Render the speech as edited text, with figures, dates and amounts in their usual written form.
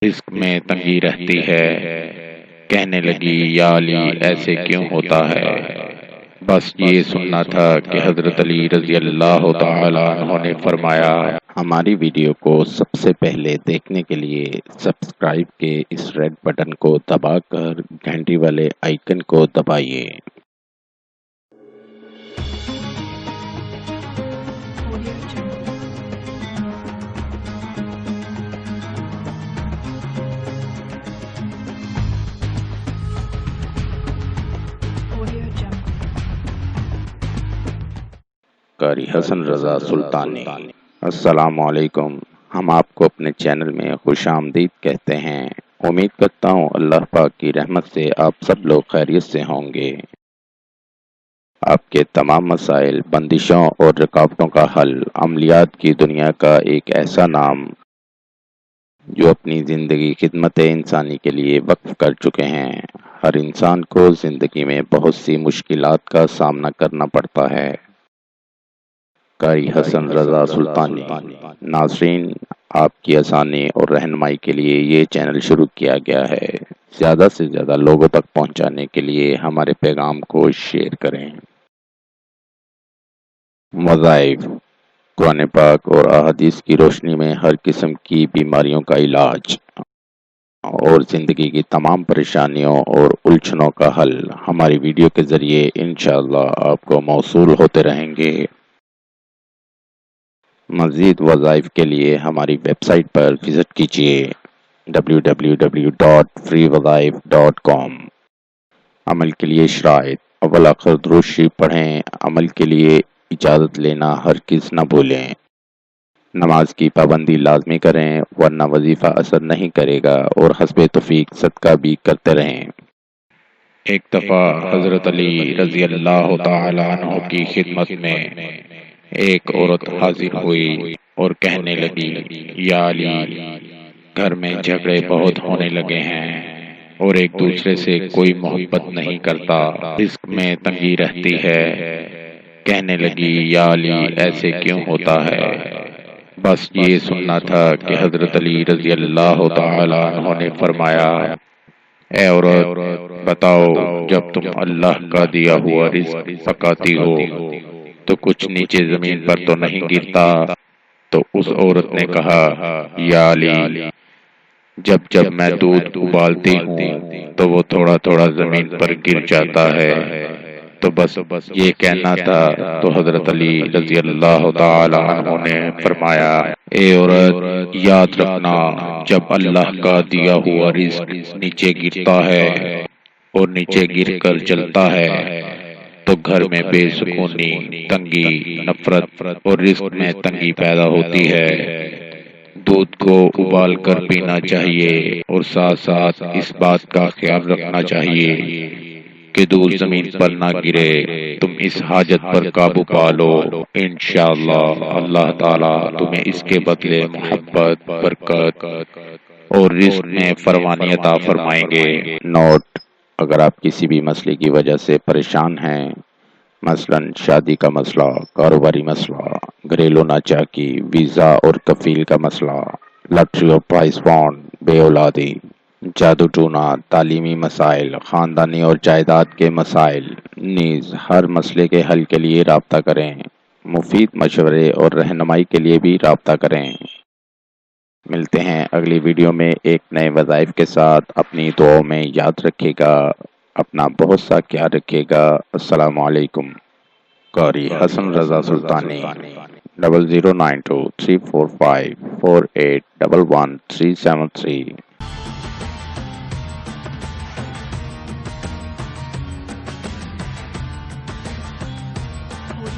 رزق میں تنگی رہتی ہے، کہنے لگی یا علی ایسے کیوں ہوتا ہے؟ بس یہ سننا تھا کہ حضرت علی رضی اللہ تعالی عنہ نے فرمایا، ہماری ویڈیو کو سب سے پہلے دیکھنے کے لیے سبسکرائب کے اس ریڈ بٹن کو دبا کر گھنٹی والے آئیکن کو دبائیے۔ قاری حسن رضا سلطانی۔ السلام علیکم، ہم آپ کو اپنے چینل میں خوش آمدید کہتے ہیں۔ امید کرتا ہوں اللہ پاک کی رحمت سے آپ سب لوگ خیریت سے ہوں گے۔ آپ کے تمام مسائل، بندشوں اور رکاوٹوں کا حل، عملیات کی دنیا کا ایک ایسا نام جو اپنی زندگی خدمت انسانی کے لیے وقف کر چکے ہیں۔ ہر انسان کو زندگی میں بہت سی مشکلات کا سامنا کرنا پڑتا ہے۔ قاری حسن رضا سلطانی۔ ناظرین، آپ کی آسانی اور رہنمائی کے لیے یہ چینل شروع کیا گیا ہے۔ زیادہ سے زیادہ لوگوں تک پہنچانے کے لیے ہمارے پیغام کو شیئر کریں۔ وظائف، قرآن پاک اور احادیث کی روشنی میں ہر قسم کی بیماریوں کا علاج اور زندگی کی تمام پریشانیوں اور الجھنوں کا حل ہماری ویڈیو کے ذریعے انشاءاللہ آپ کو موصول ہوتے رہیں گے۔ مزید وظائف کے لیے ہماری ویب سائٹ پر وزٹ کیجیے www.freewazaif.com۔ عمل کے لیے شرائط: اول آخر درود شریف پڑھیں۔ عمل کے لیے اجازت لینا ہرگز نہ بھولیں۔ نماز کی پابندی لازمی کریں ورنہ وظیفہ اثر نہیں کرے گا، اور حسب توفیق صدقہ بھی کرتے رہیں۔ ایک دفعہ حضرت علی رضی اللہ تعالی عنہ کی خدمت میں ایک عورت حاضر ہوئی اور کہنے لگی، یا علی، گھر میں جھگڑے بہت ہونے لگے ہیں اور ایک دوسرے سے کوئی محبت نہیں کرتا، رزق میں تنگی رہتی ہے۔ کہنے لگی، یا علی ایسے کیوں ہوتا ہے؟ بس یہ سننا تھا کہ حضرت علی رضی اللہ تعالی عنہ نے فرمایا، اے عورت، بتاؤ، جب تم اللہ کا دیا ہوا رزق پکاتی ہو تو کچھ نیچے زمین پر تو نہیں گرتا؟ تو اس عورت نے کہا، یا علی، جب میں دودھ ابالتی ہوں تو وہ تھوڑا تھوڑا زمین پر گر جاتا ہے۔ تو بس یہ کہنا تھا۔ تو حضرت علی رضی اللہ تعالی عنہ نے فرمایا، اے عورت، یاد رکھنا، جب اللہ کا دیا ہوا رزق نیچے گرتا ہے اور نیچے گر کر جلتا ہے تو گھر میں بے سکونی، تنگی، نفرت اور رزق میں تنگی پیدا ہوتی ہے۔ دودھ کو ابال کر پینا چاہیے اور ساتھ ساتھ اس بات کا خیال رکھنا چاہیے کہ دودھ زمین پر نہ گرے۔ تم اس حاجت پر قابو پالو، انشاءاللہ اللہ تعالی تمہیں اس کے بدلے محبت، برکت اور رزق میں فراوانی عطا فرمائیں گے۔ نوٹ: اگر آپ کسی بھی مسئلے کی وجہ سے پریشان ہیں، مثلا شادی کا مسئلہ، کاروباری مسئلہ، گھریلو ناچاکی، ویزا اور کفیل کا مسئلہ، لاٹری اور پرائز فنڈ، بے اولادی، جادو ٹونا، تعلیمی مسائل، خاندانی اور جائیداد کے مسائل، نیز ہر مسئلے کے حل کے لیے رابطہ کریں۔ مفید مشورے اور رہنمائی کے لیے بھی رابطہ کریں۔ ملتے ہیں اگلی ویڈیو میں ایک نئے وظائف کے ساتھ۔ اپنی دعاؤں میں یاد رکھے گا، اپنا بہت سا خیال رکھے گا۔ السلام علیکم۔ قاری حسن رضا سلطانی۔ 00923454811373